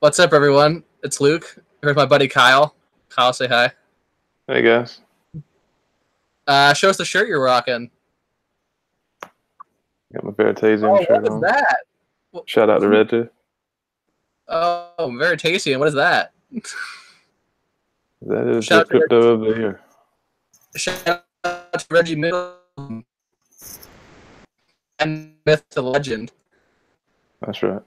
What's up, everyone? It's Luke. Here's my buddy Kyle. Kyle, say hi. Hey, guys. Show us the shirt you're rocking. Got my Veritasium shirt What is on. that? Shout out to Reggie. Oh, very tasty. And what is that? That is Shout the crypto of the year. Shout out to Reggie Middleton and myth to legend. That's right.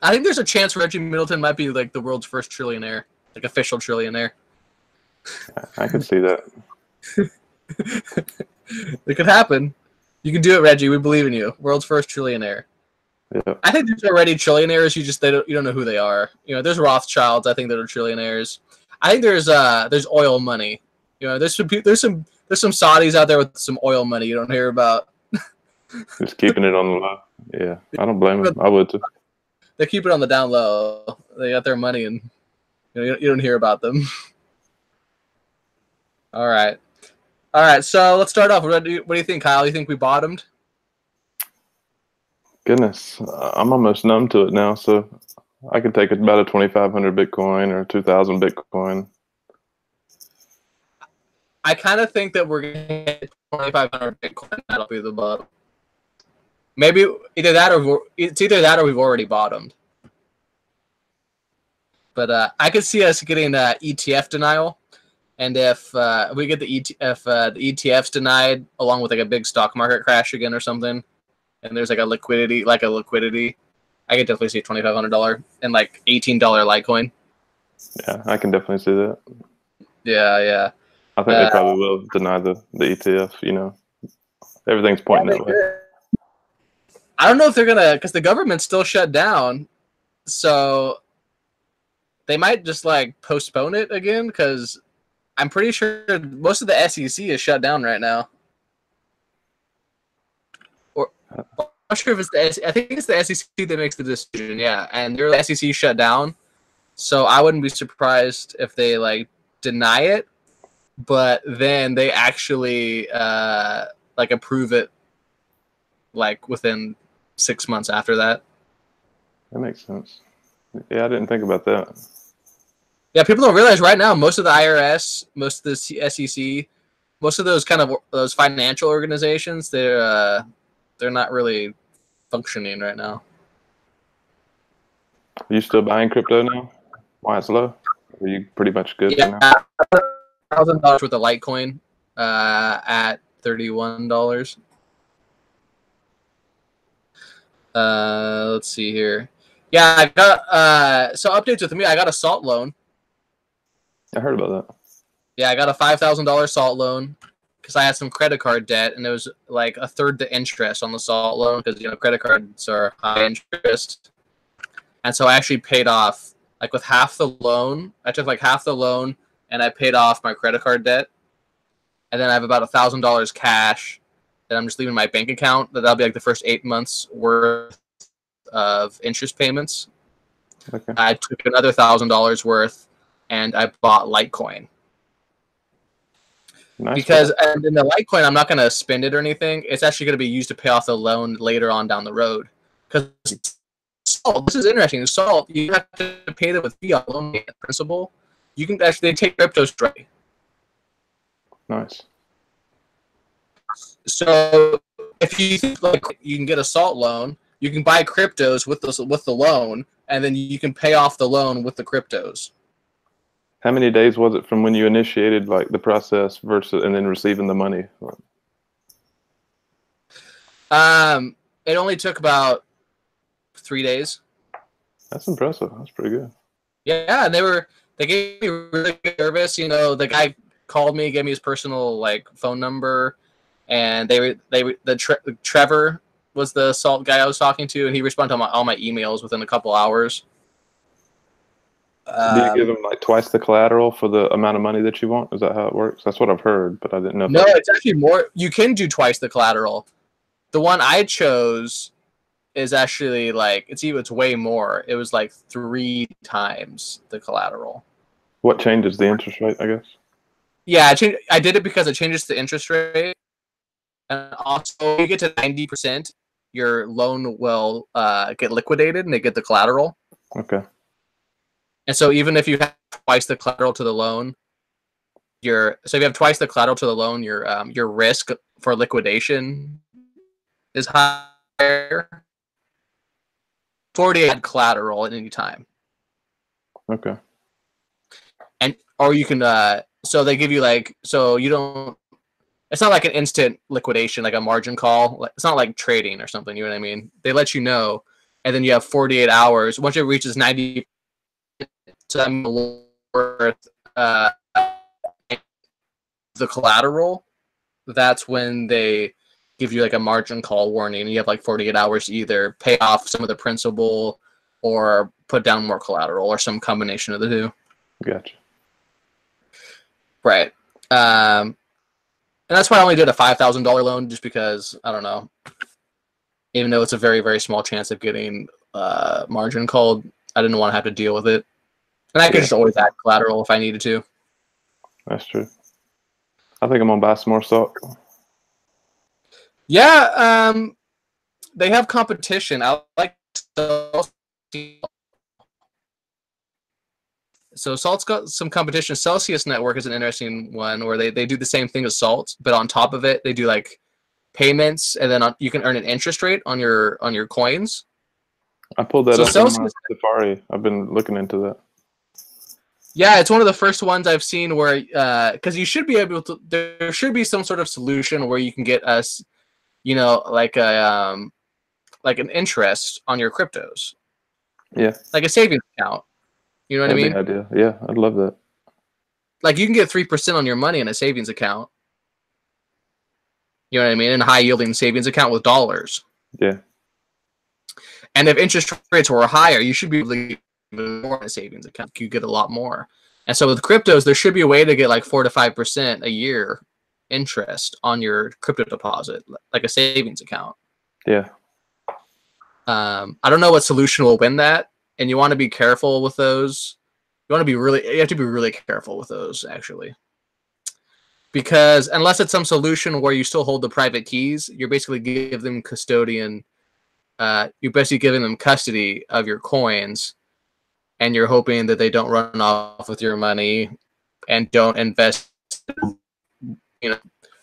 I think there's a chance Reggie Middleton might be like the world's first trillionaire, like official trillionaire. I could see that. It could happen. You can do it, Reggie. We believe in you. World's first trillionaire. Yeah. I think there's already trillionaires. You don't know who they are. You know, there's Rothschilds. I think that are trillionaires. I think there's oil money. You know, there's some Saudis out there with some oil money you don't hear about. Just keeping it on the low. Yeah, I don't blame them. I would too. They keep it on the down low. They got their money, and you don't hear about them. All right. So let's start off. What do you think, Kyle? You think we bottomed? Goodness, I'm almost numb to it now. So I could take about a 2,500 Bitcoin or 2,000 Bitcoin. I kind of think that we're going to hit 2,500 Bitcoin. That'll be the bottom. Maybe either that or we've already bottomed. But I could see us getting ETF denial, and if we get the ETF's denied along with like a big stock market crash again or something, and there's like a liquidity, I could definitely see $2,500 and like $18 Litecoin. Yeah, I can definitely see that. Yeah. I think they probably will deny the ETF. You know, everything's pointing that way. I don't know if they're gonna, because the government's still shut down, so they might just like postpone it again. Because I'm pretty sure most of the SEC is shut down right now. Or I'm not sure if it's the SEC. I think it's the SEC that makes the decision. Yeah, and the SEC shut down, so I wouldn't be surprised if they like deny it, but then they actually like approve it like within 6 months after that. That makes sense. Yeah, I didn't think about that. Yeah, people don't realize right now most of the IRS, most of the SEC, most of those financial organizations, they're not really functioning right now. Are you still buying crypto now? Why it's low? Are you pretty much good Yeah, now? $1,000 worth of Litecoin at $31. Let's see here. Yeah, I got so updates with me. I got a SALT loan. I heard about that. Yeah, I got a $5,000 SALT loan because I had some credit card debt, and it was like a third the interest on the SALT loan because credit cards are high interest, and so I actually paid off like with half the loan. I took like half the loan, and I paid off my credit card debt, and then I have about $1,000 cash that I'm just leaving in my bank account. That'll be like the first 8 months worth of interest payments. Okay. I took another $1,000 worth, and I bought Litecoin. Nice. Because and in the Litecoin, I'm not going to spend it or anything. It's actually going to be used to pay off the loan later on down the road. Because SALT, this is interesting. SALT, you have to pay them with fiat loan principal. You can actually take crypto straight. Nice. So if you think like you can get a SALT loan, you can buy cryptos with the loan, and then you can pay off the loan with the cryptos. How many days was it from when you initiated like the process versus and then receiving the money? It only took about 3 days. That's impressive. That's pretty good. Yeah, and they gave me really good service. You know, the guy called me, gave me his personal like phone number, and Trevor was the SALT guy I was talking to, and he responded to all my emails within a couple hours. Do you give them like twice the collateral for the amount of money that you want? Is that how it works? That's what I've heard, but I didn't know. No, it's actually more. You can do twice the collateral. The one I chose is actually like it's way more. It was like 3 times the collateral. What changes the interest rate, I guess? Yeah, I did it because it changes the interest rate, and also you get to 90%. your loan will get liquidated and they get the collateral. Okay. And so even if you have twice the collateral to the loan, if you have twice the collateral to the loan, your risk for liquidation is higher. 48 collateral at any time. Okay. And or you can so they give you like, so you don't, it's not like an instant liquidation like a margin call. It's not like trading or something, you know what I mean? They let you know, and then you have 48 hours. Once it reaches 90% worth the collateral, that's when they give you like a margin call warning. You have like 48 hours to either pay off some of the principal or put down more collateral or some combination of the two. Gotcha. Right. And that's why I only did a $5,000 loan, just because, I don't know, even though it's a very, very small chance of getting margin called, I didn't want to have to deal with it. And I could just always add collateral if I needed to. That's true. I think I'm going to buy some more salt. Yeah, they have competition. I like so Salt's got some competition. Celsius Network is an interesting one where they do the same thing as Salt, but on top of it, they do like payments, and then you can earn an interest rate on your coins. I pulled that up on my Safari. I've been looking into that. Yeah, it's one of the first ones I've seen where, because you should be able to, there should be some sort of solution where you can get us, you know, like an interest on your cryptos. Yeah. Like a savings account. You know what I mean? Idea. Yeah, I'd love that. Like you can get 3% on your money in a savings account. You know what I mean? In a high yielding savings account with dollars. Yeah. And if interest rates were higher, you should be able to get more in a savings account. You get a lot more. And so with cryptos, there should be a way to get like 4 to 5% a year interest on your crypto deposit, like a savings account. Yeah. I don't know what solution will win that, and you want to be careful with those. You have to be really careful with those, actually. Because unless it's some solution where you still hold the private keys, you're basically giving them custodian. You're basically giving them custody of your coins, and you're hoping that they don't run off with your money and don't invest. You know,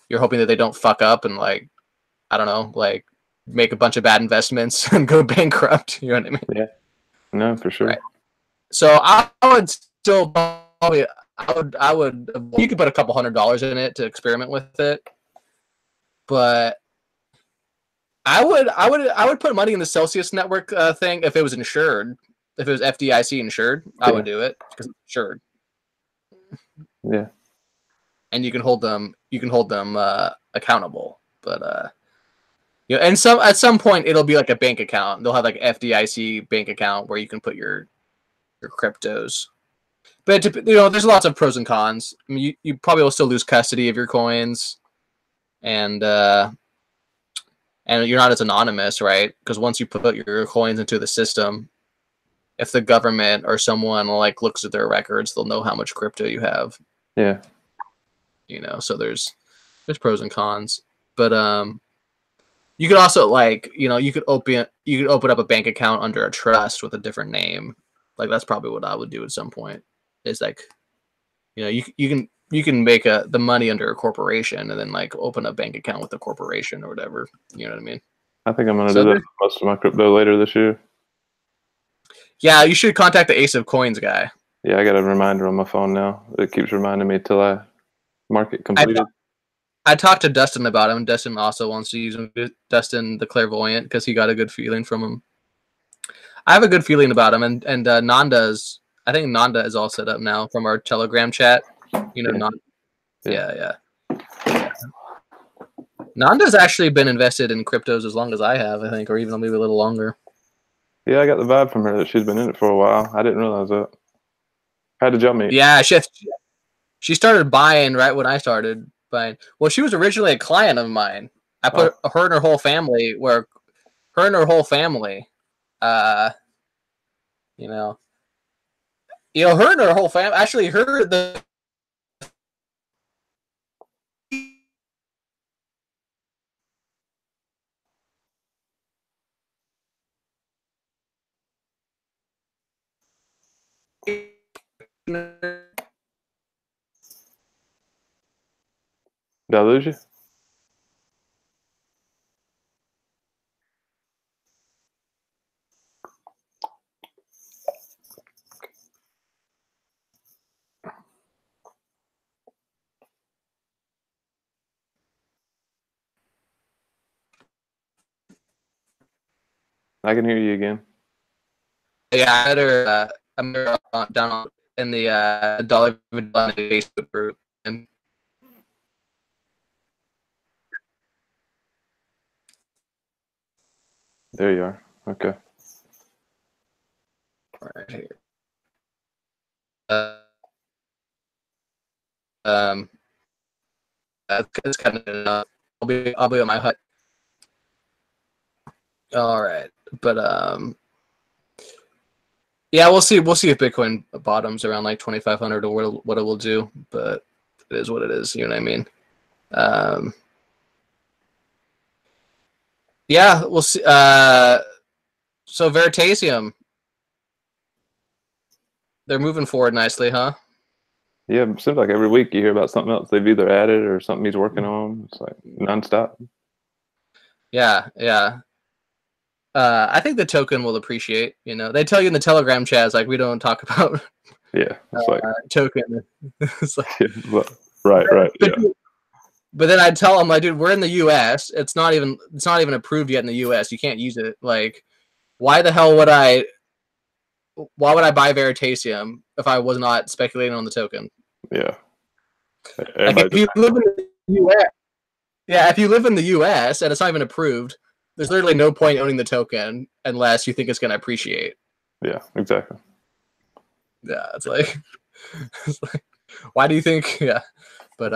you're hoping that they don't fuck up and like, I don't know, like make a bunch of bad investments and go bankrupt. You know what I mean? Yeah. No, for sure. Right. So I would still probably, I would, you could put a couple $100 in it to experiment with it, but I would put money in the Celsius Network thing if it was insured. If it was FDIC insured, I would do it because it's insured. Yeah. And you can hold them accountable. But you know, and at some point it'll be like a bank account. They'll have like FDIC bank account where you can put your cryptos. But you know, there's lots of pros and cons. I mean, you probably will still lose custody of your coins, and you're not as anonymous, right? Because once you put your coins into the system, if the government or someone like looks at their records, they'll know how much crypto you have. Yeah. You know, so there's pros and cons. But you could also like, you know, you could open up a bank account under a trust with a different name. Like that's probably what I would do at some point. Is like, you know, you can make the money under a corporation and then like open a bank account with a corporation or whatever. You know what I mean? I think I'm gonna do that for most of my crypto later this year. Yeah, you should contact the Ace of Coins guy. Yeah, I got a reminder on my phone now. It keeps reminding me till I mark it completed. I talked to Dustin about him. Dustin also wants to use him. Dustin the Clairvoyant, because he got a good feeling from him. I have a good feeling about him, and Nanda's. I think Nanda is all set up now from our Telegram chat. You know, Nanda. Yeah. Nanda's actually been invested in cryptos as long as I have, I think, or even maybe a little longer. Yeah, I got the vibe from her that she's been in it for a while. I didn't realize that. How did y'all meet? Yeah, she started buying right when I started buying. Well, she was originally a client of mine. I put her and her whole family you know, her and her whole family, actually Did I lose you? I can hear you again. Yeah, I'm better down in the Dollar Facebook group. And There you are. Okay. right here. Um, that's kind of enough. I'll be at my hut. All right, but yeah, we'll see. We'll see if Bitcoin bottoms around like 2,500 or what it will do. But it is what it is. You know what I mean? Yeah, we'll see. So Veritasium, they're moving forward nicely, huh? Yeah, it seems like every week you hear about something else they've either added or something he's working on. It's like nonstop. Yeah, yeah. I think the token will appreciate. You know, they tell you in the Telegram chats like we don't talk about Yeah, it's like token. It's like, yeah, right. Yeah, but then I tell them like, dude, we're in the U.S. It's not even approved yet in the U.S. You can't use it. Like, why the hell would I? Why would I buy Veritasium if I was not speculating on the token? yeah. Like, if you live in the U.S. Yeah, if you live in the U.S. and it's not even approved, there's literally no point owning the token unless you think it's going to appreciate. Yeah, exactly. Yeah, it's like, why do you think? Yeah, but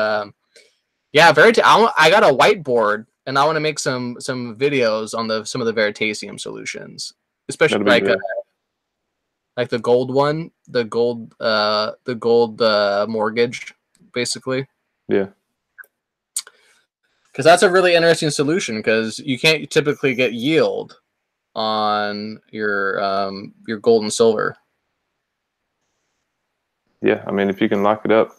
yeah, I got a whiteboard and I want to make some videos on some of the Veritasium solutions, especially like the gold one, the gold mortgage, basically. Yeah. Because that's a really interesting solution because you can't typically get yield on your gold and silver. Yeah, I mean, if you can lock it up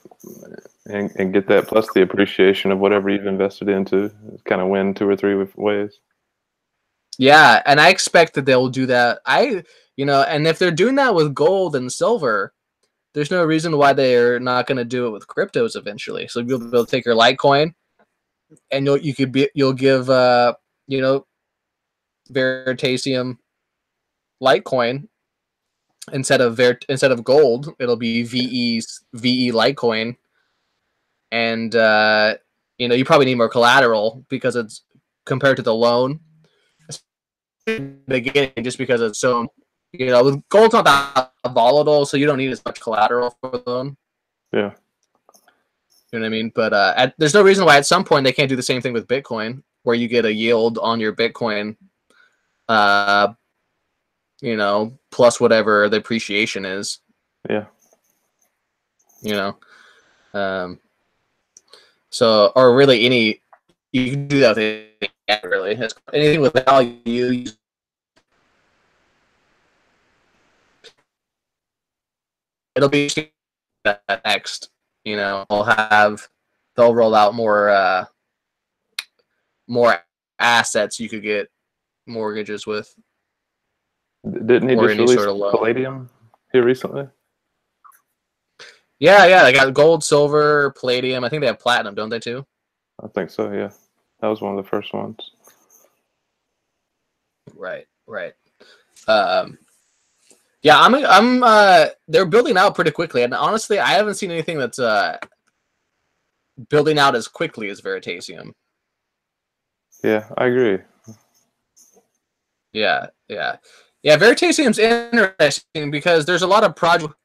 and get that plus the appreciation of whatever you've invested into, kind of win 2 or 3 ways. Yeah, and I expect that they'll do that. And if they're doing that with gold and silver, there's no reason why they're not going to do it with cryptos eventually. So you'll be able to take your Litecoin, and you'll give Veritasium Litecoin instead of gold. It'll be VE Litecoin, and you probably need more collateral because it's compared to the loan. Beginning, just because it's so, with gold's not that volatile, so you don't need as much collateral for the loan. Yeah. You know what I mean? But there's no reason why at some point they can't do the same thing with Bitcoin, where you get a yield on your Bitcoin, plus whatever the appreciation is. Yeah. So, or really you can do that with really. Anything with value, it'll be next. They'll roll out more assets you could get mortgages with. Didn't he just release Palladium here recently? Yeah, they got gold, silver, palladium. I think they have platinum, don't they too? I think so. Yeah, that was one of the first ones. Right. Yeah, they're building out pretty quickly, and honestly, I haven't seen anything that's building out as quickly as Veritasium. Yeah, I agree. Yeah. Veritasium's interesting because there's a lot of projects.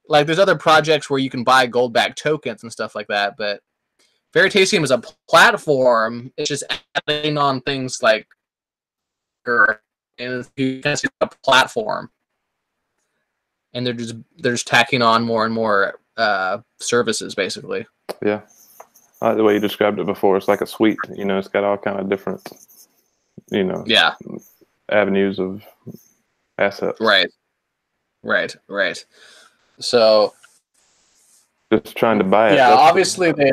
Like, there's other projects where you can buy gold-backed tokens and stuff like that, but Veritasium is a platform. It's just adding on things like, and you can see a platform, and they're just tacking on more and more services, basically. Yeah, I like the way you described it before. It's like a suite. It's got all kind of different, avenues of assets. Right. So, Just trying to buy it. Yeah, obviously they.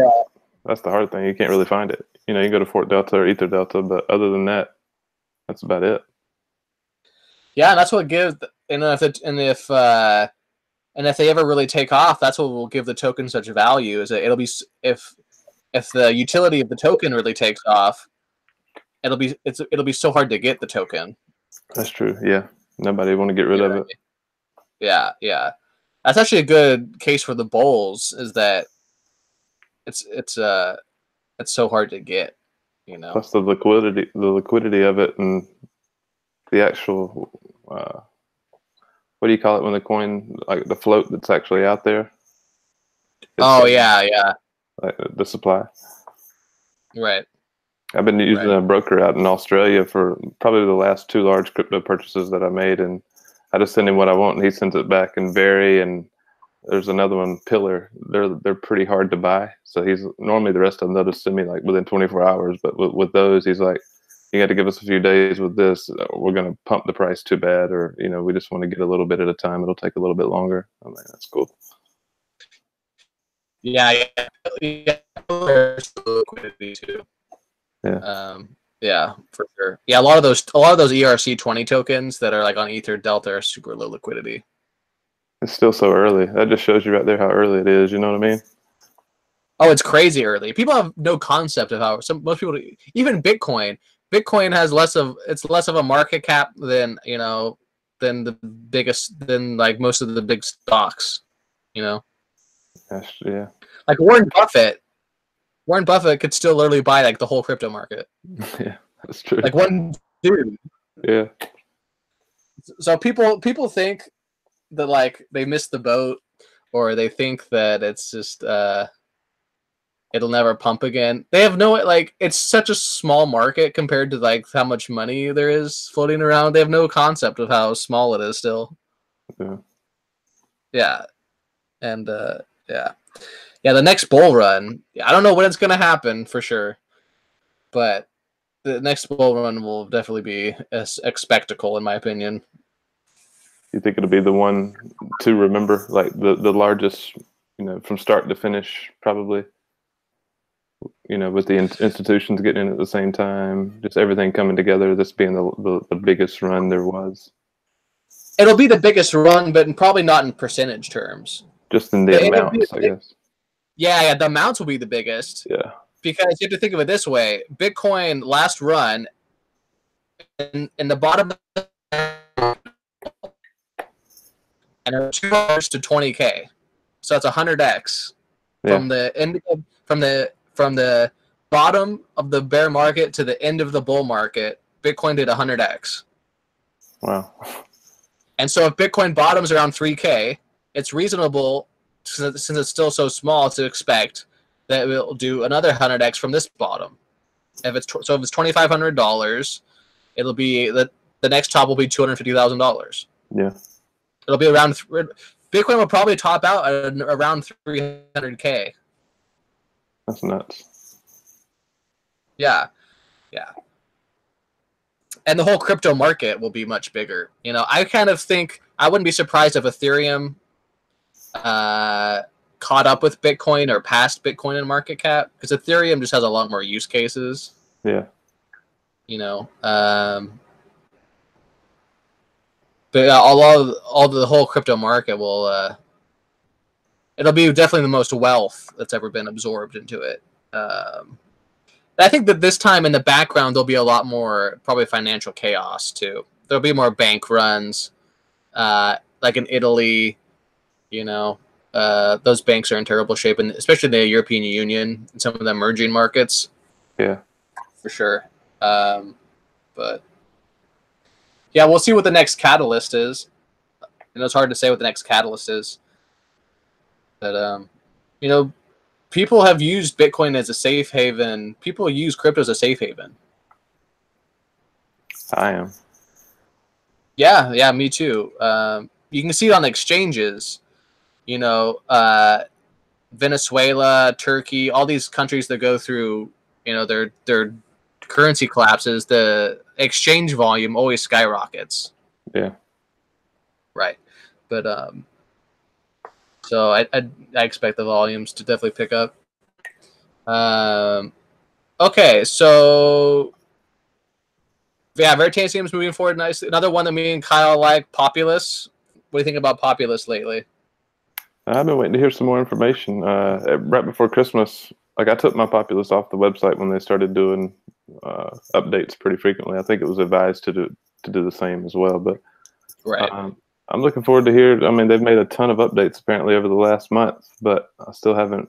That's the hard thing. You can't really find it. You know, you go to Fort Delta or Ether Delta, but other than that, that's about it. Yeah, and that's what gives. And if they ever really take off, that's what will give the token such value. Is that it'll be if the utility of the token really takes off, it'll be so hard to get the token. That's true. Yeah, nobody want to get rid of it. Yeah, yeah. That's actually a good case for the bulls. Is that it's so hard to get, you know. Plus the liquidity of it, and the actual what do you call it when the coin, like the float that's actually out there? Yeah, like the supply. Right. I've been using a broker out in Australia for probably the last 2 large crypto purchases that I made, and I just send him what I want, and he sends it back in Very, and there's another one, Pillar. They're pretty hard to buy, so he's normally the rest of them they'll just send me like within 24 hours, but with those he's like, you got to give us a few days with this. We're going to pump the price too bad, or we just want to get a little bit at a time. It'll take a little bit longer. I'm like, that's cool. Yeah. Liquidity too. Yeah, for sure. Yeah, a lot of those ERC20 tokens that are like on Ether Delta are super low liquidity. It's still so early. That just shows you right there how early it is. You know what I mean? Oh, it's crazy early. People have no concept of how most people, even Bitcoin has less of a market cap than like most of the big stocks. Yeah. Like Warren Buffett could still literally buy like the whole crypto market. Yeah, that's true. Like one dude. Yeah. So people think that like they missed the boat, or they think that it's just it'll never pump again. They have no, like, it's such a small market compared to like how much money there is floating around. They have no concept of how small it is still. Yeah. And the next bull run, I don't know when it's gonna happen for sure, but the next bull run will definitely be a spectacle, in my opinion. You think it'll be the one to remember, like the largest, from start to finish, probably? With the institutions getting in at the same time, just everything coming together, this being the biggest run there was. It'll be the biggest run, but probably not in percentage terms. Just in the amounts, I guess. Yeah, the amounts will be the biggest. Yeah. Because you have to think of it this way: Bitcoin last run in the bottom, and it was $2 to 20K, so that's 100x from the end from the bottom of the bear market to the end of the bull market. Bitcoin did 100x. Wow. And so if Bitcoin bottoms around 3K, it's reasonable, since it's still so small, to expect that it will do another 100x from this bottom. If it's $2,500, it'll be the next top will be $250,000. Yeah. It'll be around. Bitcoin will probably top out at around 300K. That's nuts. Yeah. And the whole crypto market will be much bigger. I kind of think I wouldn't be surprised if Ethereum caught up with Bitcoin or passed Bitcoin in market cap, because Ethereum just has a lot more use cases. Yeah. But all the whole crypto market will it'll be definitely the most wealth that's ever been absorbed into it. I think that this time in the background there'll be a lot more probably financial chaos too. There'll be more bank runs, like in Italy. Those banks are in terrible shape, and especially the European Union and some of the emerging markets. Yeah, for sure. But yeah, we'll see what the next catalyst is. It's hard to say what the next catalyst is. But people have used Bitcoin as a safe haven. People use crypto as a safe haven. I am. Yeah, me too. You can see it on exchanges. Venezuela, Turkey, all these countries that go through, their currency collapses, the exchange volume always skyrockets. Yeah. Right. But So I expect the volumes to definitely pick up. Okay, so yeah, Veritasium's moving forward nicely. Another one that me and Kyle like, Populous. What do you think about Populous lately? I've been waiting to hear some more information. Right before Christmas, like I took my Populous off the website when they started doing updates pretty frequently. I think it was advised to do the same as well. But right, I'm looking forward to hear. I mean, they've made a ton of updates apparently over the last month, but I still haven't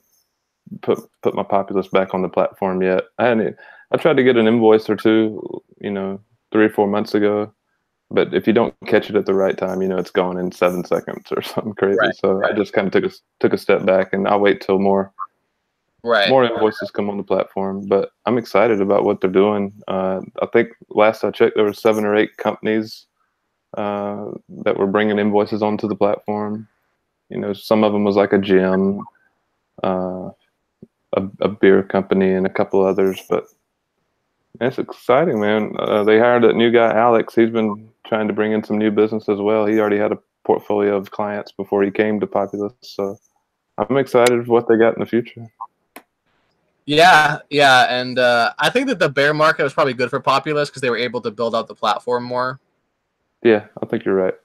put my Populous back on the platform yet. I tried to get an invoice or two, 3 or 4 months ago. But if you don't catch it at the right time, it's gone in 7 seconds or something crazy. Right, so I just kind of took a step back, and I'll wait till more invoices come on the platform. But I'm excited about what they're doing. I think last I checked, there were 7 or 8 companies that were bringing invoices onto the platform. Some of them was like a gym, a beer company, and a couple others. But it's exciting, man. They hired that new guy, Alex. He's been trying to bring in some new business as well. He already had a portfolio of clients before he came to Populous. So I'm excited for what they got in the future. Yeah, and I think that the bear market was probably good for Populous because they were able to build out the platform more. Yeah, I think you're right.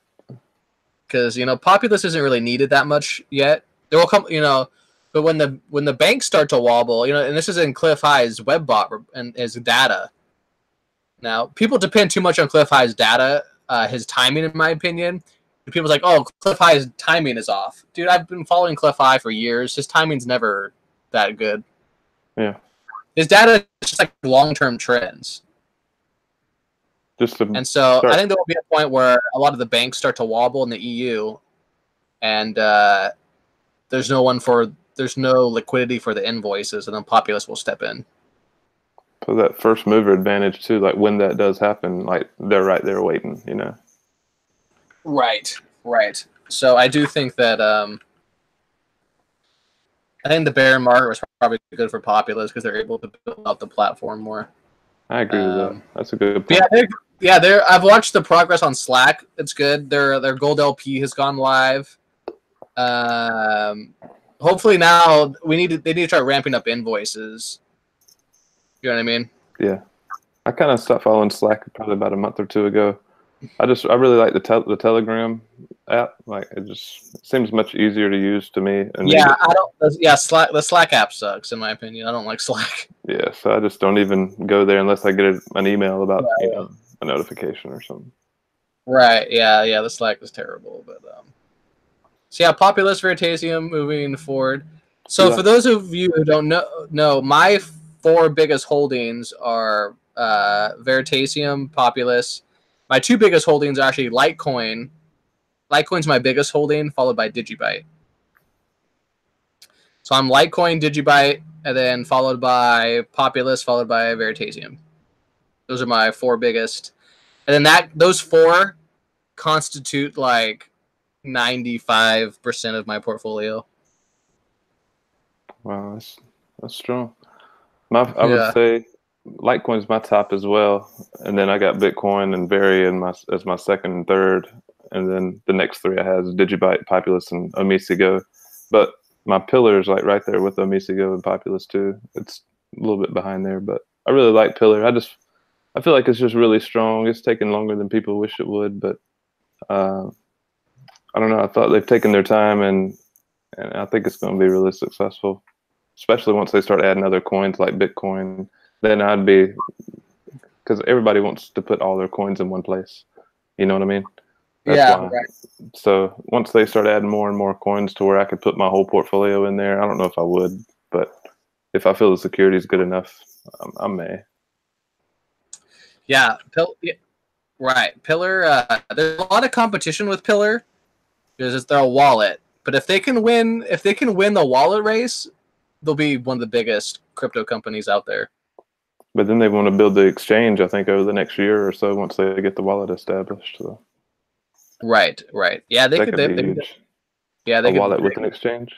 Because Populous isn't really needed that much yet. There will come, but when the banks start to wobble, and this is in Cliff High's WebBot and his data. Now, people depend too much on Cliff High's data, his timing, in my opinion. People's like, oh, Cliff High's timing is off. Dude, I've been following Cliff High for years. His timing's never that good. Yeah. His data is just like long-term trends. And so I think there will be a point where a lot of the banks start to wobble in the EU, and there's no liquidity for the invoices, and then Populous will step in. So that first mover advantage too, like when that does happen, like they're right there waiting, Right. So I do think that I think the bear market was probably good for Populous because they're able to build out the platform more. I agree with that. That's a good point. I've watched the progress on Slack. It's good. Their gold LP has gone live. Hopefully now they need to start ramping up invoices. You know what I mean? Yeah. I kind of stopped following Slack probably about a month or 2 ago. I really like the Telegram app. Like it seems much easier to use to me. And the Slack app sucks in my opinion. I don't like Slack. Yeah, so I just don't even go there unless I get an email about a notification or something. Right. Yeah. The Slack is terrible, but so yeah, Populous, Veritasium moving forward. So for those of you who don't know, my 4 biggest holdings are Veritasium, Populous. My 2 biggest holdings are actually Litecoin. Litecoin's my biggest holding, followed by Digibyte. So I'm Litecoin, Digibyte, and then followed by Populous, followed by Veritasium. Those are my 4 biggest. And then those 4 constitute like 95% of my portfolio. Wow, that's strong. I would say Litecoin's my top as well, and then I got Bitcoin and Veri as my second and third, and then the next 3 I have is Digibyte, Populous, and OmiseGO. But my pillar is like right there with OmiseGO and Populous too. It's a little bit behind there, but I really like Pillar. I feel like it's just really strong. It's taken longer than people wish it would, but I don't know. I thought they've taken their time, and I think it's going to be really successful, especially once they start adding other coins like Bitcoin. Then I'd be, because everybody wants to put all their coins in one place. You know what I mean? That's why. Right. So once they start adding more and more coins to where I could put my whole portfolio in there, I don't know if I would, but if I feel the security is good enough, I may. Yeah, right. Pillar. There's a lot of competition with Pillar because they're a wallet. But if they can win the wallet race, they'll be one of the biggest crypto companies out there. But then they want to build the exchange, I think, over the next year or so once they get the wallet established. So. Right. Yeah, they could. Yeah, they could. A wallet with an exchange.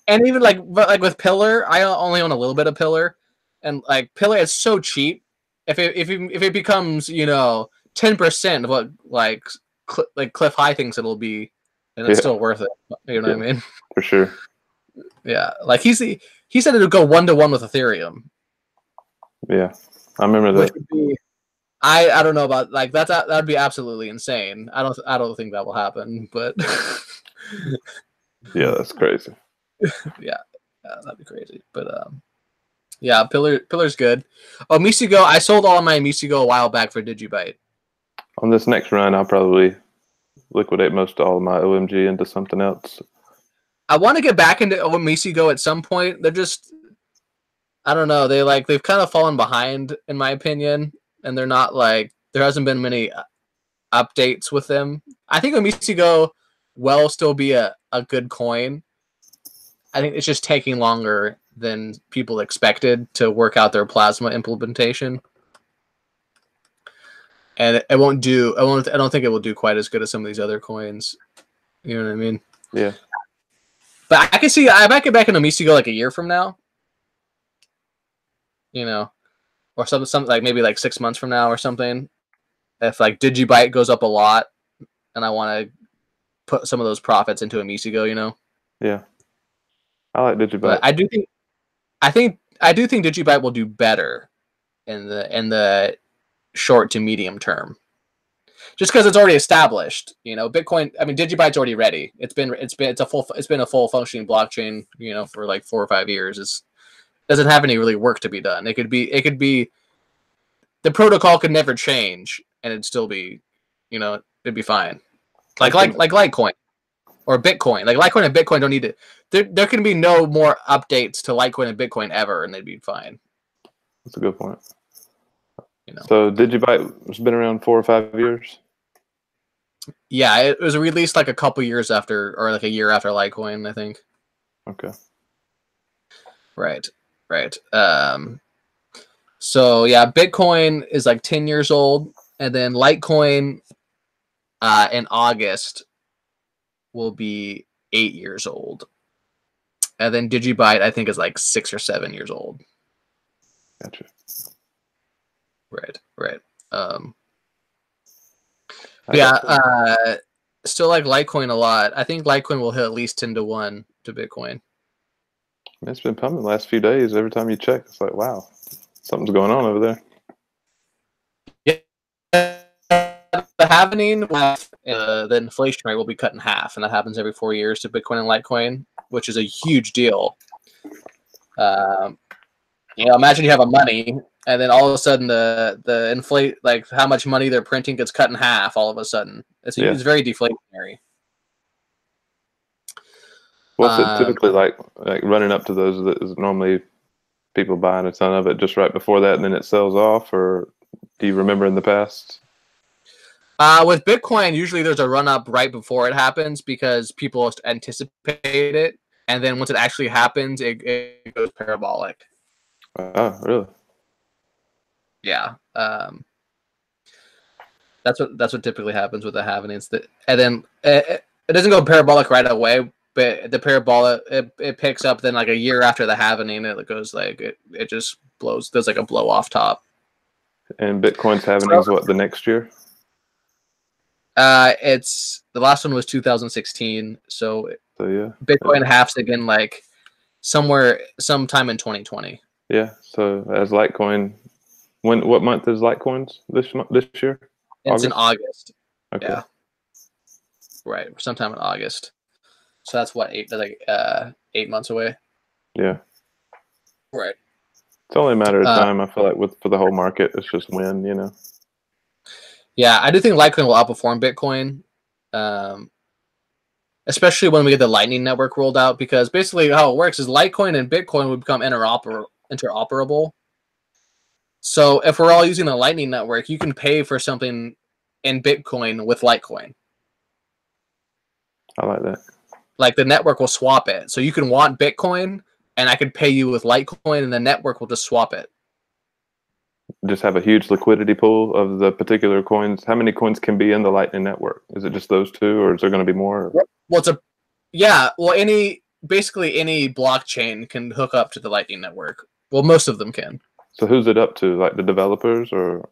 And even like with Pillar, I only own a little bit of Pillar, and like Pillar is so cheap. If it becomes 10% of what like Cliff High thinks it'll be, and it's still worth it. You know what I mean? For sure. Yeah, like he said it would go 1-to-1 with Ethereum. Yeah, I remember that. Which would be, I don't know about like that'd be absolutely insane. I don't think that will happen, but yeah, that's crazy. yeah, that'd be crazy. But yeah, Pillar's good. Oh, Mistigo, I sold all of my Mistigo a while back for Digibyte. On this next run, I'll probably liquidate most of all of my OMG into something else. I want to get back into Mistigo at some point. They're just, I don't know. They've kind of fallen behind in my opinion, and they're not like, there hasn't been many updates with them. I think Mistigo will still be a good coin. I think it's just taking longer than people expected to work out their Plasma implementation. And I don't think it will do quite as good as some of these other coins. You know what I mean? Yeah. But I might get back into Mistigo like a year from now. You know, or something like maybe like 6 months from now or something. If like Digibyte goes up a lot, and I want to put some of those profits into a Mistigo, you know. Yeah, I like Digibyte. But I do think Digibyte will do better in the short to medium term. Just because it's already established, you know, Bitcoin. I mean, Digibyte's already ready. It's been a full functioning blockchain, you know, for like 4 or 5 years. It doesn't have any really work to be done. It could be the protocol could never change, and it'd still be, you know, it'd be fine. Like Litecoin or Bitcoin. Like Litecoin and Bitcoin don't need to. There can be no more updates to Litecoin and Bitcoin ever, and they'd be fine. That's a good point. You know. So Digibyte has been around 4 or 5 years. Yeah, it was released like a couple years after, or like a year after Litecoin, I think. Okay. Right. So yeah, Bitcoin is like 10 years old, and then Litecoin in August will be 8 years old. And then Digibyte, I think, is like 6 or 7 years old. Gotcha. Right. Still like Litecoin a lot. I think Litecoin will hit at least 10-to-1 to Bitcoin. It's been pumping the last few days. Every time you check, it's like, wow, something's going on over there. Yeah. The halvening, the inflation rate will be cut in half, and that happens every 4 years to Bitcoin and Litecoin, which is a huge deal. You know, imagine you have a money, and then all of a sudden the inflate, like how much money they're printing gets cut in half all of a sudden. It's very deflationary. What's it typically like running up to those? That is normally people buying a ton of it just right before that, and then it sells off, or do you remember in the past? With Bitcoin, usually there's a run up right before it happens because people anticipate it, and then once it actually happens, it goes parabolic. Oh, really? Yeah. That's what typically happens with the halvening. And then it doesn't go parabolic right away, but the parabolic it picks up. Then like a year after the halvening, it goes like it just blows. There's like a blow off top. And Bitcoin's halvening is what, the next year? It's the last one was 2016. So yeah, Bitcoin halves again like sometime in 2020. Yeah. So as Litecoin, what month is Litecoin's this year? It's in August. Okay. Yeah. Right. Sometime in August. So that's what 8 months away. Yeah. Right. It's only a matter of time. I feel like for the whole market, it's just when, you know. Yeah, I do think Litecoin will outperform Bitcoin, especially when we get the Lightning Network rolled out. Because basically, how it works is Litecoin and Bitcoin would become interoperable. So if we're all using the Lightning Network, you can pay for something in Bitcoin with Litecoin. I like that. Like the network will swap it, so you can want Bitcoin, and I could pay you with Litecoin, and the network will just swap it. Just have a huge liquidity pool of the particular coins. How many coins can be in the Lightning Network? Is it just those two, or is there going to be more? Well, basically any blockchain can hook up to the Lightning Network. Well, most of them can. So who's it up to? Like the developers, or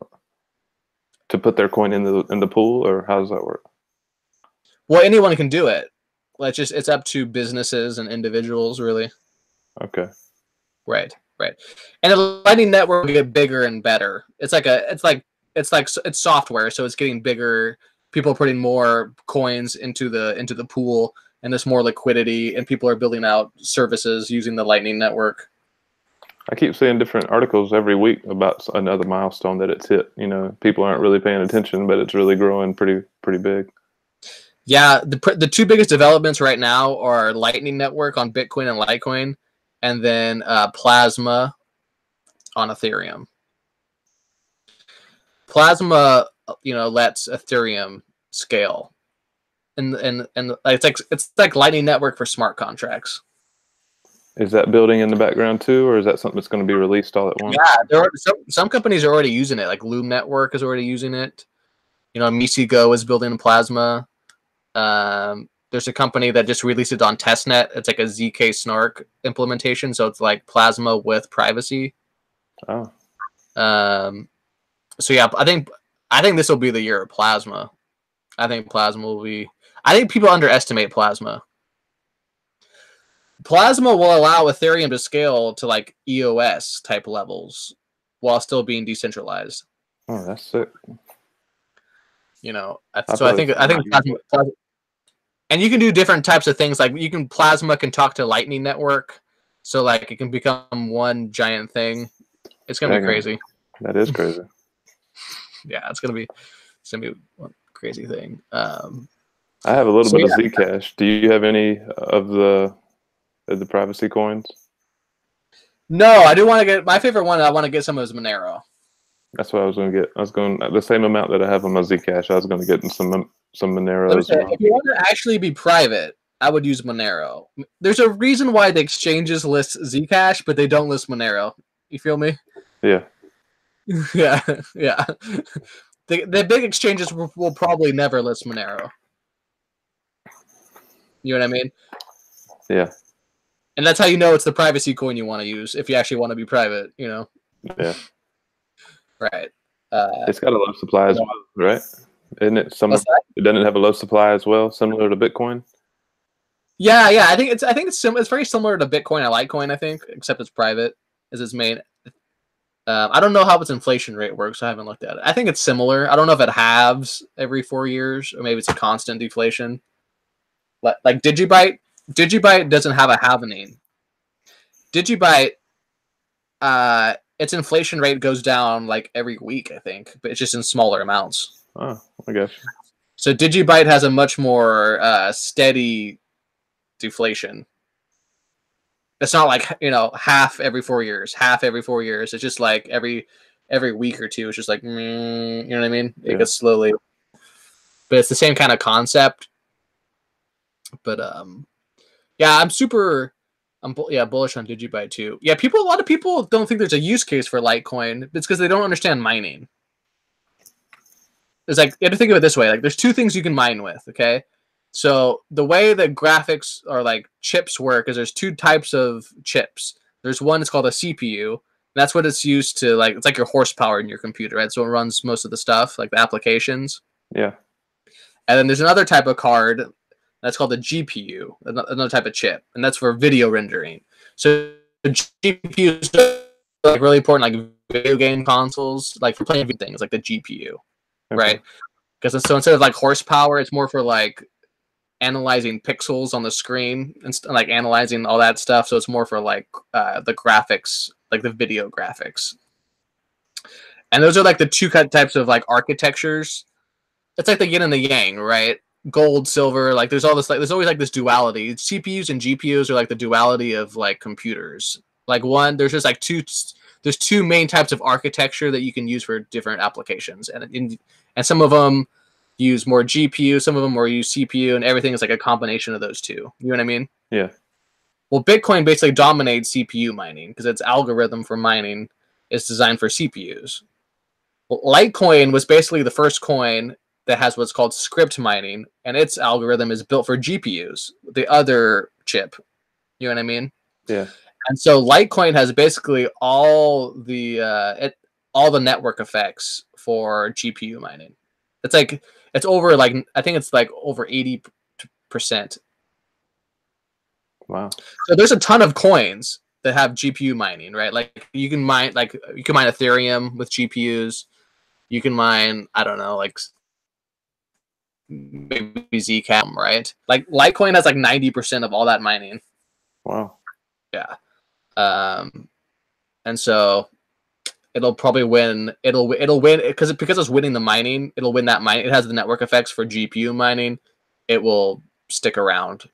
to put their coin in the pool, or how does that work? Well, anyone can do it. it's up to businesses and individuals, really. Okay. Right. And the Lightning Network will get bigger and better. It's software, so it's getting bigger. People are putting more coins into the pool, and there's more liquidity, and people are building out services using the Lightning Network. I keep seeing different articles every week about another milestone that it's hit. People aren't really paying attention, but it's really growing pretty big. Yeah, the two biggest developments right now are Lightning Network on Bitcoin and Litecoin, and then Plasma on Ethereum. Plasma, lets Ethereum scale, and it's like Lightning Network for smart contracts. Is that building in the background too, or is that something that's going to be released all at once? Yeah, there are some companies are already using it. Like Loom Network is already using it. MisiGo is building Plasma. There's a company that just released it on testnet. It's like a ZK Snark implementation, so it's like Plasma with privacy. Oh. So yeah, I think this will be the year of Plasma. I think Plasma will be. I think people underestimate Plasma. Plasma will allow Ethereum to scale to like EOS type levels while still being decentralized. Oh, that's sick. So I think Plasma, and you can do different types of things. Like Plasma can talk to Lightning Network, so like it can become one giant thing. It's gonna be crazy. That is crazy. Yeah, it's gonna be one crazy thing. I have a little bit of Zcash. Do you have any of the privacy coins? No, I do want to get my favorite one. I want to get some of is Monero. That's what I was going to get. I was going the same amount that I have on my Zcash. I was going to get some Monero as well. If you want to actually be private, I would use Monero. There's a reason why the exchanges list Zcash, but they don't list Monero. You feel me? Yeah. yeah. The big exchanges will probably never list Monero. You know what I mean? Yeah. And that's how you know it's the privacy coin you want to use if you actually want to be private, Yeah. Right. It's got a low supply as well, right? Isn't it? It doesn't have a low supply as well, similar to Bitcoin. Yeah. I think it's it's very similar to Bitcoin and Litecoin. I think, except it's private, is its main. I don't know how its inflation rate works. I haven't looked at it. I think it's similar. I don't know if it halves every 4 years or maybe it's a constant deflation. Like Digibyte doesn't have a halvening. Digibyte, its inflation rate goes down like every week, I think, but it's just in smaller amounts. Oh, I guess. So Digibyte has a much more steady deflation. It's not like half every 4 years, half every 4 years. It's just like every week or two. It's just like you know what I mean? It gets slowly, but it's the same kind of concept. But yeah, I'm bullish on Digibyte too. Yeah, a lot of people don't think there's a use case for Litecoin. It's because they don't understand mining. It's like you have to think of it this way: like there's two things you can mine with. Okay, so the way that graphics or like chips work is there's two types of chips. There's one that's called a CPU. And that's what it's used to it's like your horsepower in your computer, right? So it runs most of the stuff, like the applications. Yeah. And then there's another type of card that's called the GPU, another type of chip, and that's for video rendering. So the GPU is like really important, like video game consoles, like for playing things, like the GPU, right? Because so instead of like horsepower, it's more for like analyzing pixels on the screen and like analyzing all that stuff. So it's more for like the graphics, like the video graphics. And those are like the two types of like architectures. It's like the yin and the yang, right? Gold, silver, like there's all this, like there's always like this duality. CPUs and GPUs are like the duality of like computers. Like there's just like there's two main types of architecture that you can use for different applications, and some of them use more GPU, some of them more use CPU, and everything is like a combination of those two. You know what I mean? Yeah. Well, Bitcoin basically dominates CPU mining because its algorithm for mining is designed for CPUs. Well, Litecoin was basically the first coin that has what's called script mining, and its algorithm is built for GPUs, the other chip. You know what I mean? Yeah. And so Litecoin has basically all the network effects for GPU mining. It's over like I think it's like over 80%. Wow. So there's a ton of coins that have GPU mining, right? Like you can mine Ethereum with GPUs. You can mine, I don't know, like maybe Zcash, right? Like Litecoin has like 90% of all that mining. Wow. Yeah. And so it'll probably win. It'll win because it's winning the mining. It'll win that mining. It has the network effects for GPU mining. It will stick around.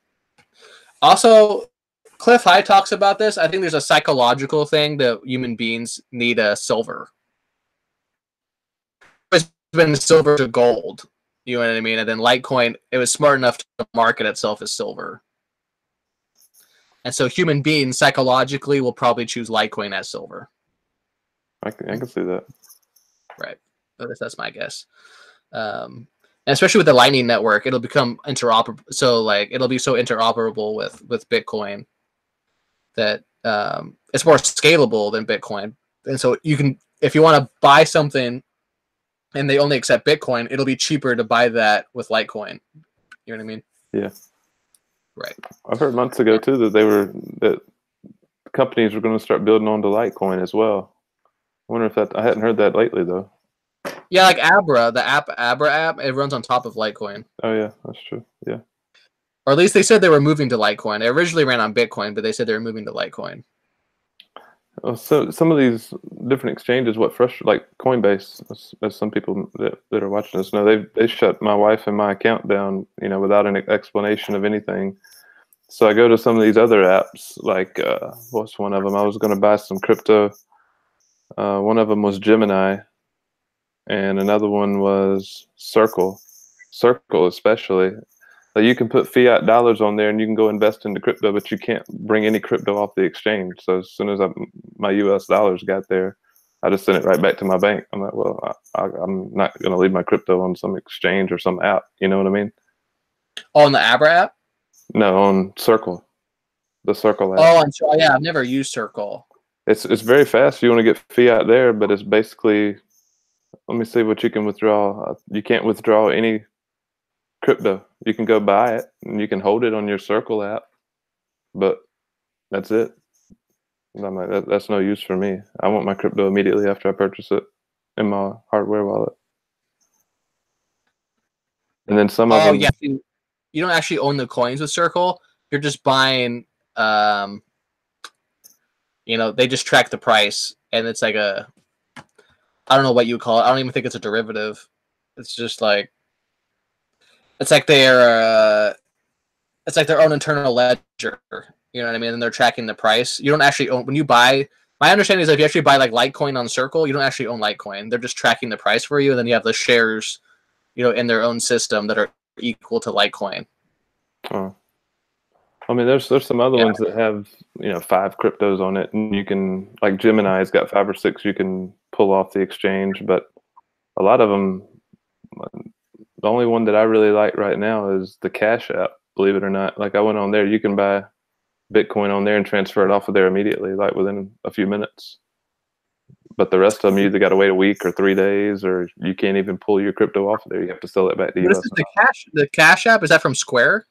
Also, Cliff High talks about this. I think there's a psychological thing that human beings need a silver. It's been silver to gold. You know what I mean? And then Litecoin, it was smart enough to market itself as silver. And so human beings psychologically will probably choose Litecoin as silver. I can see that. Right. That's my guess. And especially with the Lightning Network, it'll become interoperable. So like it'll be so interoperable with Bitcoin that it's more scalable than Bitcoin. And so you can, if you want to buy something and they only accept Bitcoin, it'll be cheaper to buy that with Litecoin. You know what I mean? Yeah. Right. I've heard months ago too that companies were going to start building onto Litecoin as well. I wonder if I hadn't heard that lately though. Yeah, like Abra, the Abra app, it runs on top of Litecoin. Oh yeah, that's true. Yeah. Or at least they said they were moving to Litecoin. They originally ran on Bitcoin, but they said they were moving to Litecoin. Well, so some of these different exchanges, what frustrates, like Coinbase, as some people that are watching this know, they shut my wife and my account down, without an explanation of anything. So I go to some of these other apps, like what's one of them? I was going to buy some crypto. One of them was Gemini, and another one was Circle. Circle, especially. Like you can put fiat dollars on there and you can go invest into crypto, but you can't bring any crypto off the exchange. So as soon as my US dollars got there, I just sent it right back to my bank. I'm like, well, I'm not going to leave my crypto on some exchange or some app. You know what I mean? Oh, on the Abra app? No, on Circle. The Circle app. Oh, yeah, I've never used Circle. It's very fast. You want to get fiat there, but it's basically, let me see what you can withdraw. You can't withdraw any crypto. You can go buy it and you can hold it on your Circle app, but that's it. I'm like, that's no use for me. I want my crypto immediately after I purchase it in my hardware wallet. And then some of them. Yeah, you don't actually own the coins with Circle. You're just buying. They just track the price, and it's like I don't know what you would call it. I don't even think it's a derivative. It's just like. It's like their own internal ledger. You know what I mean? And they're tracking the price. You don't actually own when you buy. My understanding is that if you actually buy like Litecoin on Circle, you don't actually own Litecoin. They're just tracking the price for you, and then you have the shares, in their own system that are equal to Litecoin. Oh, I mean, there's some other ones that have 5 cryptos on it, and you can, like Gemini's got 5 or 6 you can pull off the exchange, but a lot of them. The only one that I really like right now is the Cash App, believe it or not. Like I went on there, you can buy Bitcoin on there and transfer it off of there immediately, like within a few minutes. But the rest of them, you either got to wait a week or 3 days, or you can't even pull your crypto off of there. You have to sell it back to US. The Cash App, is that from Square?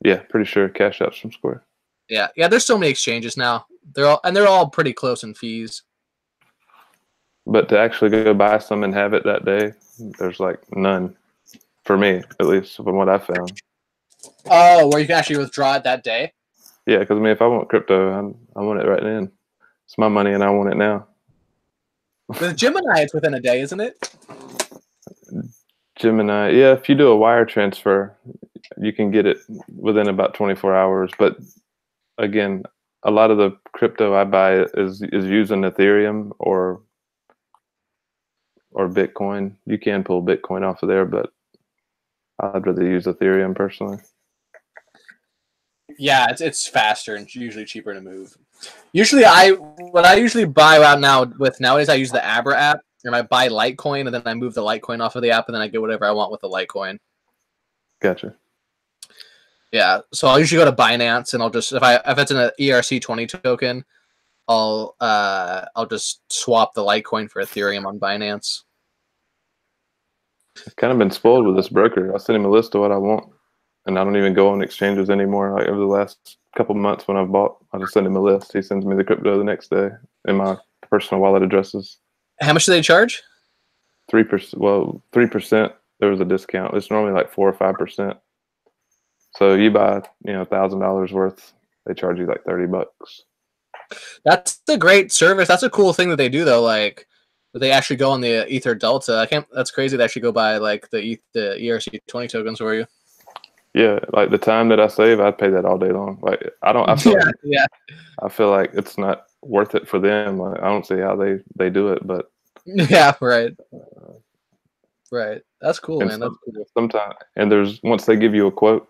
Yeah, pretty sure Cash App's from Square. Yeah. There's so many exchanges now. They're all pretty close in fees. But to actually go buy some and have it that day, there's like none. For me, at least, from what I found. Oh, where you can actually withdraw it that day? Yeah, because if I want crypto, I want it right then. It's my money, and I want it now. With Gemini, it's within a day, isn't it? Gemini, yeah. If you do a wire transfer, you can get it within about 24 hours. But again, a lot of the crypto I buy is using Ethereum or Bitcoin. You can pull Bitcoin off of there, but I'd rather use Ethereum personally. Yeah, it's faster and usually cheaper to move. Usually, what I usually buy nowadays, I use the Abra app, and I buy Litecoin, and then I move the Litecoin off of the app, and then I get whatever I want with the Litecoin. Gotcha. Yeah, so I'll usually go to Binance, and I'll just if it's an ERC20 token, I'll just swap the Litecoin for Ethereum on Binance. I've kind of been spoiled with this broker. I sent him a list of what I want, and I don't even go on exchanges anymore. Like over the last couple months when I've bought, I just send him a list. He sends me the crypto the next day in my personal wallet addresses. How much do they charge? 3%. Well, 3%. There was a discount. It's normally like 4 or 5%. So you buy, $1,000 worth, they charge you like $30. That's a great service. That's a cool thing that they do though. Like they actually go on the Ether Delta. I can't. That's crazy. They actually go buy like the ERC20 tokens for you. Yeah, like the time that I save, I'd pay that all day long. Like I don't. I feel yeah. I feel like it's not worth it for them. Like I don't see how they do it, but yeah, right. Right. That's cool, man. That's cool. Sometimes, and there's once they give you a quote,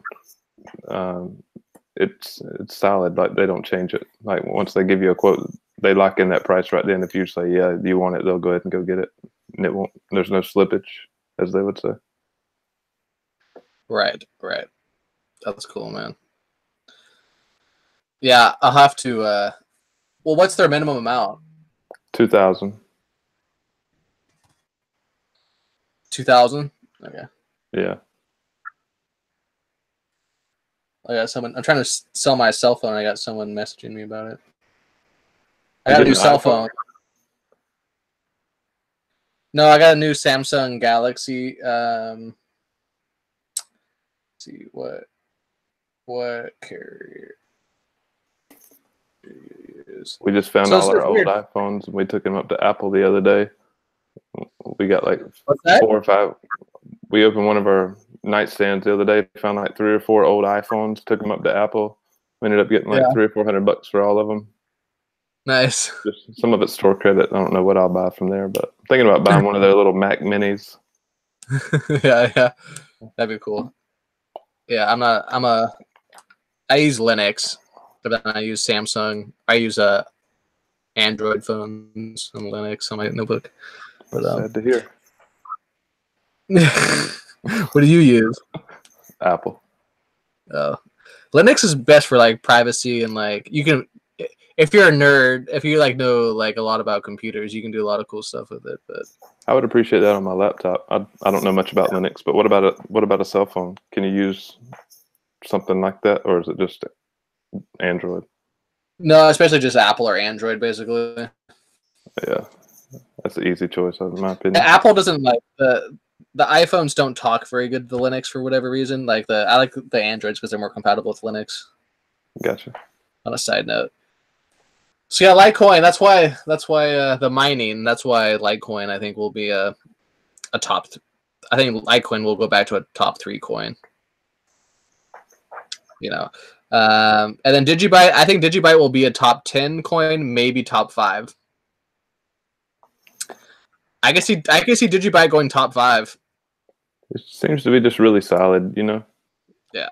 it's solid. Like they don't change it. Like once they give you a quote, they lock in that price right then. If you say, yeah, you want it, they'll go ahead and go get it. And it won't. There's no slippage, as they would say. Right. Right. That's cool, man. Yeah, I'll have to. Well, what's their minimum amount? 2,000. 2,000. Okay. Yeah. I got someone. I'm trying to sell my cell phone. I got someone messaging me about it. I got a new cell phone. No, I got a new Samsung Galaxy. Let's see what carrier. We just found all our old iPhones and we took them up to Apple the other day. We got like 4 or 5. We opened one of our nightstands the other day, found like 3 or 4 old iPhones, took them up to Apple. We ended up getting like $300 or $400 for all of them. Nice. Just some of it's store credit. I don't know what I'll buy from there, but I'm thinking about buying one of their little Mac Minis. yeah, that'd be cool. Yeah, I use Linux, but then I use Samsung. I use Android phones on Linux on my notebook. But sad to hear. What do you use? Apple. Linux is best for like privacy and like you can, if you're a nerd, if you like know like a lot about computers, you can do a lot of cool stuff with it. But I would appreciate that on my laptop. I don't know much about Linux, but what about a cell phone? Can you use something like that, or is it just Android? No, especially just Apple or Android, basically. Yeah, that's an easy choice, in my opinion. Apple doesn't like the iPhones don't talk very good to Linux for whatever reason. Like I like the Androids because they're more compatible with Linux. Gotcha. On a side note, so yeah, Litecoin. That's why the mining. That's why Litecoin I think will be a top. I think Litecoin will go back to a top 3 coin. And then Digibyte. I think Digibyte will be a top 10 coin, maybe top 5. I can see Digibyte going top 5. It seems to be just really solid, Yeah.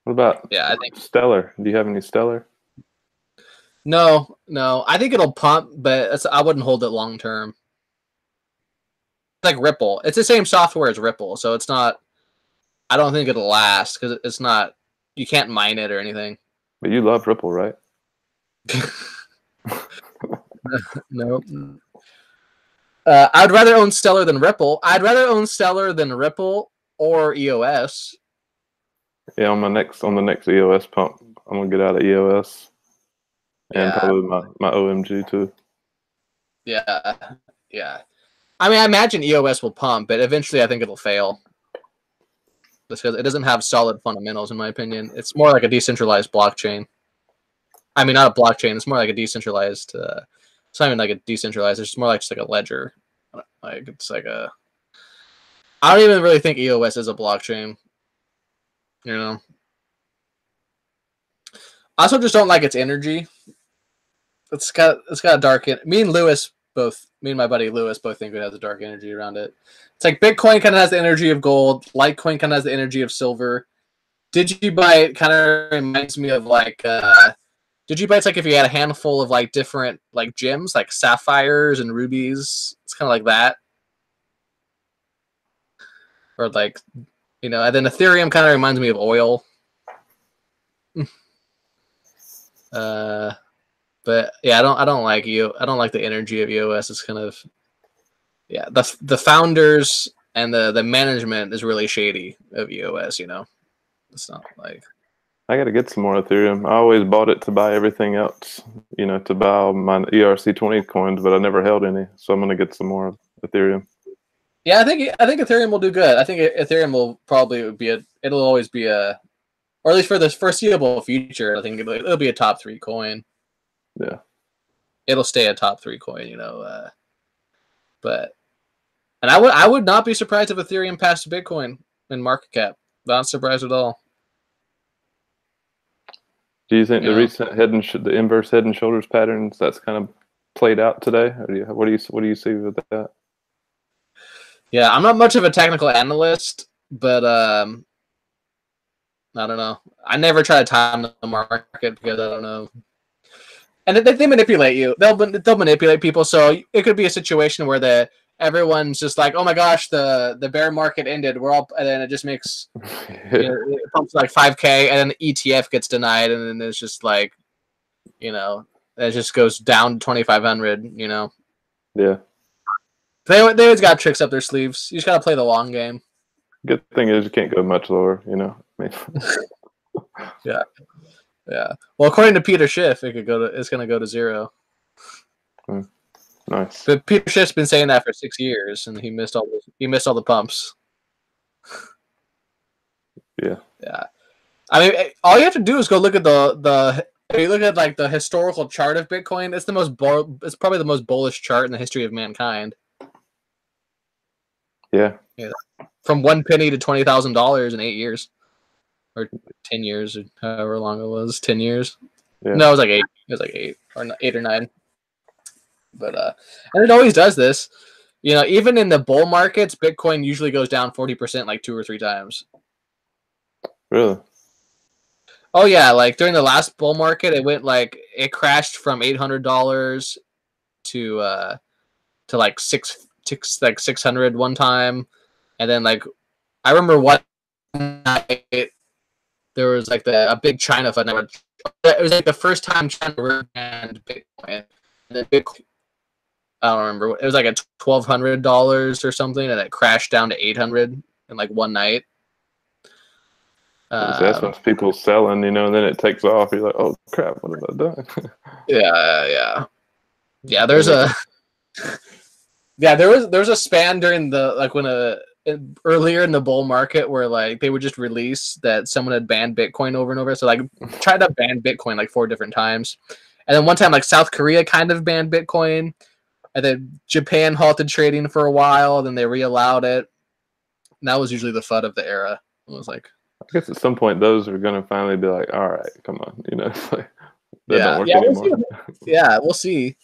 What about I think Stellar? Do you have any Stellar? No. I think it'll pump, but I wouldn't hold it long term. It's like Ripple. It's the same software as Ripple, so it's not. I don't think it'll last because it's not. You can't mine it or anything. But you love Ripple, right? No. I'd rather own Stellar than Ripple. I'd rather own Stellar than Ripple or EOS. Yeah, on the next EOS pump, I'm gonna get out of EOS, and probably my OMG too. Yeah. I mean, I imagine EOS will pump, but eventually, I think it'll fail. Just because it doesn't have solid fundamentals, in my opinion. It's more like a decentralized blockchain. I mean, not a blockchain. It's more like a decentralized. It's not even like a decentralized. It's more like just like a ledger. Like it's like a. I don't even really think EOS is a blockchain. I also just don't like its energy. It's got a dark. Me and my buddy Lewis both think it has a dark energy around it. It's like Bitcoin kind of has the energy of gold. Litecoin kind of has the energy of silver. Digibyte kind of reminds me of like. Digibyte's like if you had a handful of like different like gems, like sapphires and rubies. It's kind of like that. Or like, and then Ethereum kind of reminds me of oil. But yeah, I don't like the energy of EOS. It's kind of, the founders and the management is really shady of EOS. It's not like. I got to get some more Ethereum. I always bought it to buy everything else, to buy all my ERC20 coins, but I never held any. So I'm gonna get some more Ethereum. Yeah, I think Ethereum will do good. I think Ethereum will probably it'll always be or at least for the foreseeable future, I think it'll be a top 3 coin. Yeah, it'll stay a top 3 coin, but I would not be surprised if Ethereum passed Bitcoin in market cap. Not surprised at all. Do you think the recent the inverse head and shoulders patterns that's kind of played out today? Or what do you see with that? Yeah, I'm not much of a technical analyst, but I don't know. I never try to time the market because I don't know. And they manipulate you. They'll manipulate people. So it could be a situation where everyone's just like, oh my gosh, the bear market ended. And then it just makes it pumps like 5K, and then the ETF gets denied, and then it's just like, it just goes down to 2,500. Yeah. They always got tricks up their sleeves. You just gotta play the long game. Good thing is you can't go much lower. Yeah. Well, according to Peter Schiff, it's gonna go to 0. Nice. But Peter Schiff's been saying that for 6 years, and he missed all the pumps. Yeah. Yeah. I mean, all you have to do is go look at if you look at like the historical chart of Bitcoin. It's it's probably the most bullish chart in the history of mankind. Yeah. From 1 penny to $20,000 in 8 years, or 10 years, or however long it was. 10 years. Yeah. No, it was like 8. It was like 8 or 9. But and it always does this. Even in the bull markets, Bitcoin usually goes down 40% like 2 or 3 times. Really? Oh yeah, like during the last bull market, it crashed from $800 to like 600 one time, and then like I remember one night there was like a big China fund. It was like the first time China banned Bitcoin. And then Bitcoin, I don't remember. It was like $1,200 or something, and it crashed down to 800 in like one night. That's when people selling, and then it takes off. You're like, oh crap, what have I done? Yeah. There's there was a span during earlier in the bull market where like they would just release that someone had banned Bitcoin over and over. So like tried to ban Bitcoin like 4 different times, and then one time like South Korea kind of banned Bitcoin, and then Japan halted trading for a while. Then they re-allowed it. And that was usually the FUD of the era. It was like. I guess at some point those are going to finally be like, all right, come on, it's like that don't work anymore. We'll see.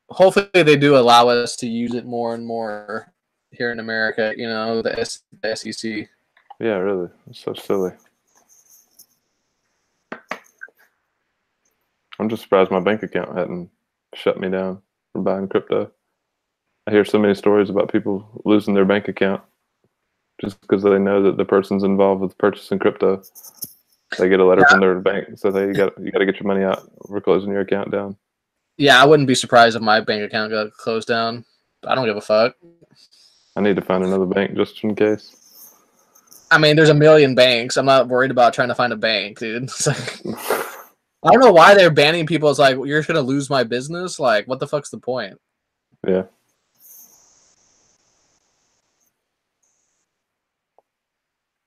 Hopefully they do allow us to use it more and more here in America. The SEC. Yeah, really, it's so silly. I'm just surprised my bank account hadn't shut me down for buying crypto. I hear so many stories about people losing their bank account just because they know that the person's involved with purchasing crypto. They get a letter from their bank, so you got to get your money out. We're closing your account down. Yeah, I wouldn't be surprised if my bank account got closed down. I don't give a fuck. I need to find another bank just in case. I mean, there's a million banks. I'm not worried about trying to find a bank, dude. It's like, I don't know why they're banning people. It's like, you're going to lose my business? Like, what the fuck's the point? Yeah.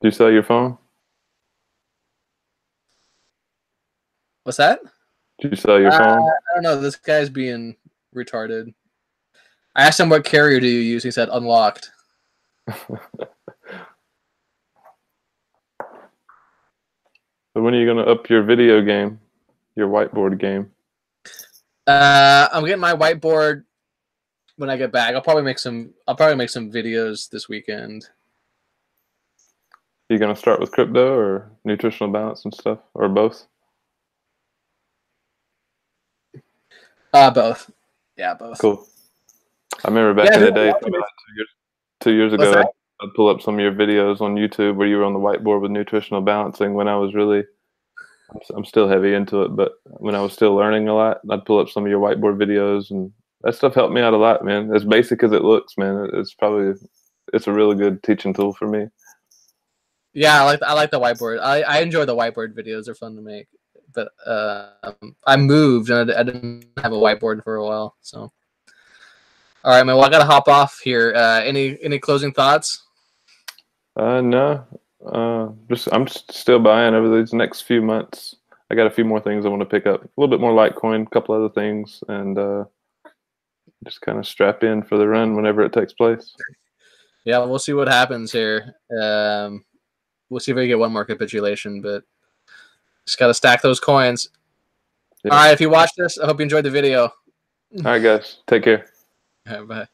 Do you sell your phone? What's that? Do you sell your phone? I don't know. This guy's being retarded. I asked him what carrier do you use. He said unlocked. So when are you going to up your video game, your whiteboard game? I'm getting my whiteboard when I get back. I'll probably make some videos this weekend. Are you going to start with crypto or nutritional balance and stuff, or both? Both. Yeah, both. Cool. I remember back in the day, 2 years ago, I'd pull up some of your videos on YouTube where you were on the whiteboard with nutritional balancing when I was I'm still heavy into it, but when I was still learning a lot, I'd pull up some of your whiteboard videos and that stuff helped me out a lot, man. As basic as it looks, man, it's a really good teaching tool for me. Yeah, I like the whiteboard. I enjoy the whiteboard videos. They're fun to make. But I moved and I didn't have a whiteboard for a while. So, all right, man. Well, I gotta hop off here. Any closing thoughts? No. I'm still buying over these next few months. I got a few more things I want to pick up. A little bit more Litecoin, a couple other things, and just kind of strap in for the run whenever it takes place. Yeah, we'll see what happens here. We'll see if we get one more capitulation, but just got to stack those coins. Yeah. All right, if you watched this, I hope you enjoyed the video. All right, guys. Take care. All right, bye.